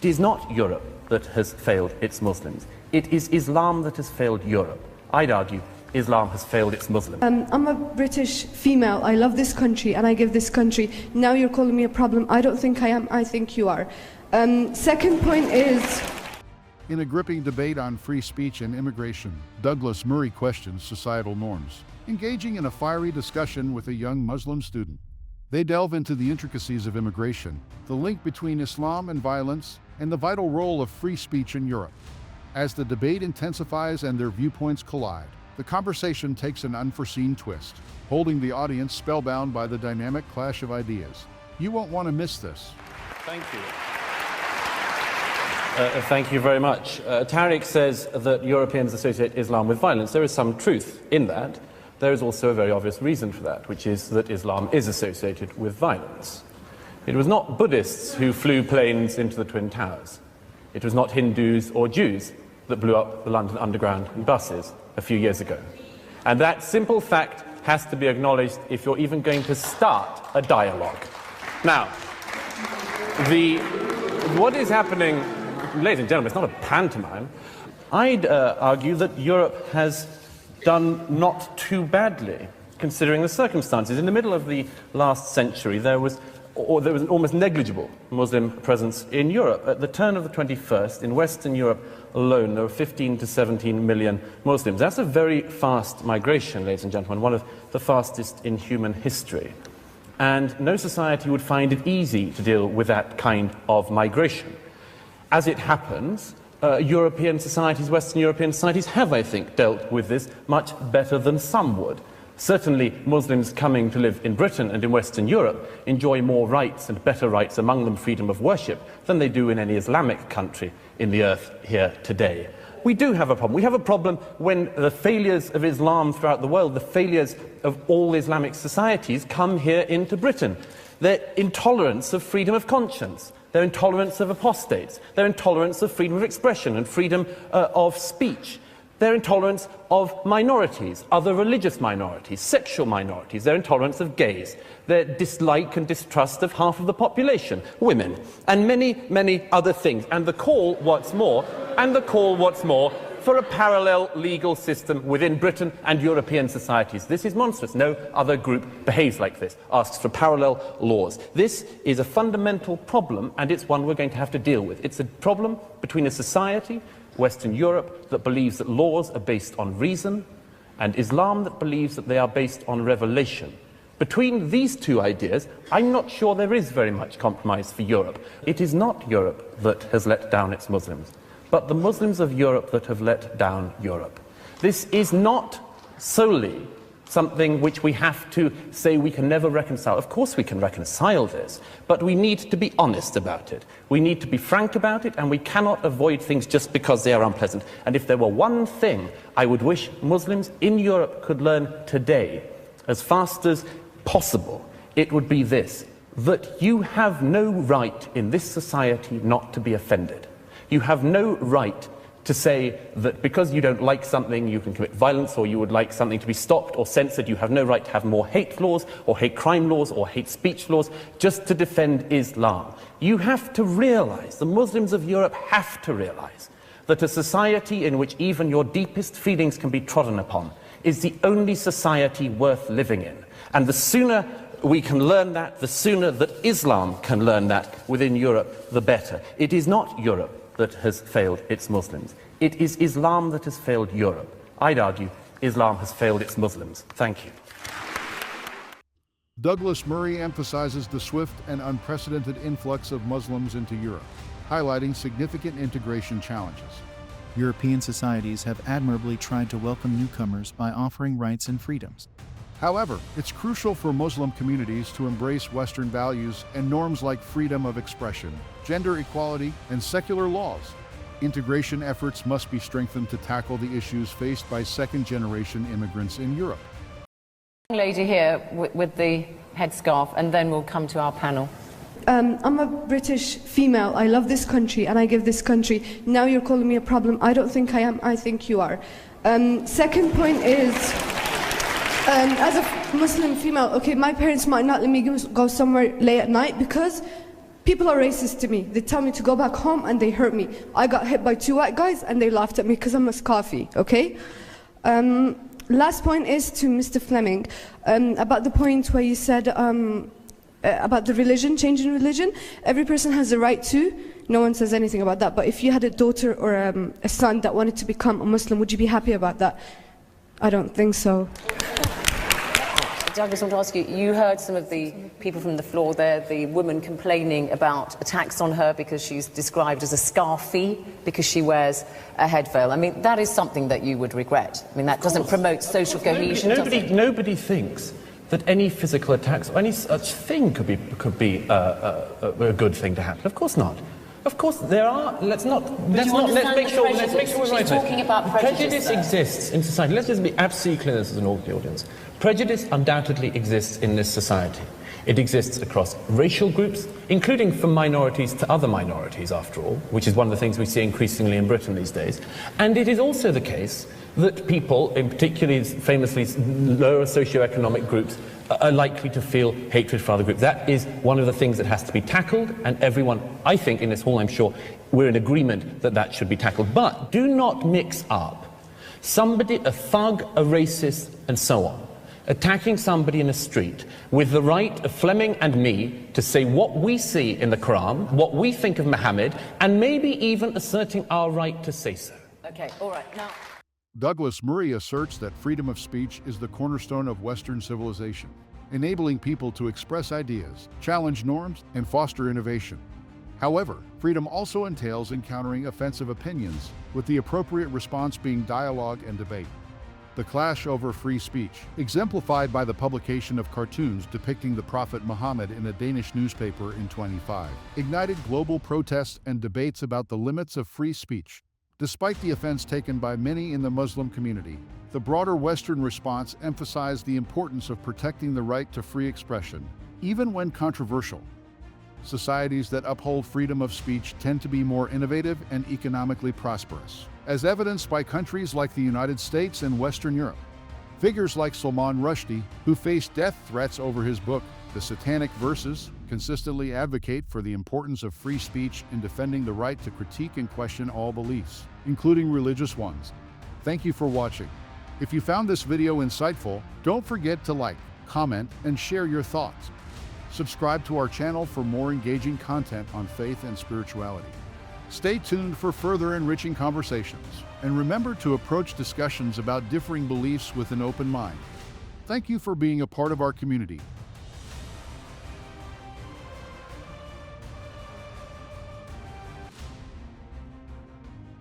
is not Europe that has failed its Muslims. It is Islam that has failed Europe. I'd argue Islam has failed its Muslims. I'm a British female. I love this country and I give this country. Now you're calling me a problem. I don't think I am. I think you are. Second point is... In a gripping debate on free speech and immigration, Douglas Murray questions societal norms, engaging in a fiery discussion with a young Muslim student. They delve into the intricacies of immigration, the link between Islam and violence, and the vital role of free speech in Europe. As the debate intensifies and their viewpoints collide, the conversation takes an unforeseen twist, holding the audience spellbound by the dynamic clash of ideas. You won't want to miss this. Thank you. Thank you very much. Tariq says that Europeans associate Islam with violence. There is some truth in that. There is also a very obvious reason for that, which is that Islam is associated with violence. It was not Buddhists who flew planes into the Twin Towers. It was not Hindus or Jews that blew up the London Underground and buses a few years ago. And that simple fact has to be acknowledged if you're even going to start a dialogue. Now, what is happening, ladies and gentlemen, it's not a pantomime. I'd argue that Europe has done not too badly, considering the circumstances. In the middle of the last century, there was an almost negligible Muslim presence in Europe. At the turn of the 21st, in Western Europe alone, there were 15 to 17 million Muslims. That's a very fast migration, ladies and gentlemen, one of the fastest in human history. And no society would find it easy to deal with that kind of migration. As it happens, European societies, Western European societies have, I think, dealt with this much better than some would. Certainly, Muslims coming to live in Britain and in Western Europe enjoy more rights and better rights, among them freedom of worship, than they do in any Islamic country in the earth here today. We do have a problem. We have a problem when the failures of Islam throughout the world, the failures of all Islamic societies, come here into Britain. Their intolerance of freedom of conscience, their intolerance of apostates, their intolerance of freedom of expression and freedom of speech, their intolerance of minorities, other religious minorities, sexual minorities, their intolerance of gays, their dislike and distrust of half of the population, women, and many, many other things. And the call, what's more, for a parallel legal system within Britain and European societies. This is monstrous. No other group behaves like this, asks for parallel laws. This is a fundamental problem, and it's one we're going to have to deal with. It's a problem between a society, Western Europe, that believes that laws are based on reason, and Islam that believes that they are based on revelation. Between these two ideas, I'm not sure there is very much compromise for Europe. It is not Europe that has let down its Muslims, but the Muslims of Europe that have let down Europe. This is not solely something which we have to say we can never reconcile. Of course we can reconcile this, but we need to be honest about it. We need to be frank about it, and we cannot avoid things just because they are unpleasant. And if there were one thing I would wish Muslims in Europe could learn today, as fast as possible, it would be this: that you have no right in this society not to be offended. You have no right to say that because you don't like something you can commit violence, or you would like something to be stopped or censored. You have no right to have more hate laws or hate crime laws or hate speech laws just to defend Islam. You have to realize, the Muslims of Europe have to realize, that a society in which even your deepest feelings can be trodden upon is the only society worth living in. And the sooner we can learn that, the sooner that Islam can learn that within Europe, the better. It is not Europe that has failed its Muslims. It is Islam that has failed Europe. I'd argue Islam has failed its Muslims. Thank you. Douglas Murray emphasizes the swift and unprecedented influx of Muslims into Europe, highlighting significant integration challenges. European societies have admirably tried to welcome newcomers by offering rights and freedoms. However, it's crucial for Muslim communities to embrace Western values and norms like freedom of expression, gender equality, and secular laws. Integration efforts must be strengthened to tackle the issues faced by second-generation immigrants in Europe. Lady here with the headscarf, and then we'll come to our panel. I'm a British female. I love this country and I give this country. Now you're calling me a problem. I don't think I am. I think you are. Second point is, as a Muslim female, okay, my parents might not let me go somewhere late at night because People are racist to me. They tell me to go back home and they hurt me. I got hit by 2 white guys and they laughed at me because I'm a scarfy, okay? Last point is to Mr. Fleming, about the point where you said about the religion, changing religion. Every person has the right to. No one says anything about that. But if you had a daughter or a son that wanted to become a Muslim, would you be happy about that? I don't think so. Douglas, I want to ask you, you heard some of the people from the floor there, the woman complaining about attacks on her because she's described as a scarfie because she wears a head veil. I mean, that is something that you would regret. I mean, that doesn't promote social cohesion, does it? Nobody thinks that any physical attacks or any such thing could be a good thing to happen. Of course not. Of course, there are. Let's make sure we're right. She's talking about prejudice. Prejudice exists in society. Let's just be absolutely clear, this is an audience. Prejudice undoubtedly exists in this society. It exists across racial groups, including from minorities to other minorities, after all, which is one of the things we see increasingly in Britain these days. And it is also the case that people, in particularly famously lower socioeconomic groups, are likely to feel hatred for other groups. That is one of the things that has to be tackled, and everyone, I think, in this hall, I'm sure, we're in agreement that that should be tackled. But do not mix up somebody, a thug, a racist, and so on, attacking somebody in a street with the right of Fleming and me to say what we see in the Quran, what we think of Muhammad, and maybe even asserting our right to say so. Okay, all right, now... Douglas Murray asserts that freedom of speech is the cornerstone of Western civilization, enabling people to express ideas, challenge norms, and foster innovation. However, freedom also entails encountering offensive opinions, with the appropriate response being dialogue and debate. The clash over free speech, exemplified by the publication of cartoons depicting the Prophet Muhammad in a Danish newspaper in 2005, ignited global protests and debates about the limits of free speech. Despite the offense taken by many in the Muslim community, the broader Western response emphasized the importance of protecting the right to free expression, even when controversial. Societies that uphold freedom of speech tend to be more innovative and economically prosperous, as evidenced by countries like the United States and Western Europe. Figures like Salman Rushdie, who faced death threats over his book, The Satanic Verses, consistently advocate for the importance of free speech in defending the right to critique and question all beliefs, including religious ones. Thank you for watching. If you found this video insightful, don't forget to like, comment, and share your thoughts. Subscribe to our channel for more engaging content on faith and spirituality. Stay tuned for further enriching conversations, and remember to approach discussions about differing beliefs with an open mind. Thank you for being a part of our community.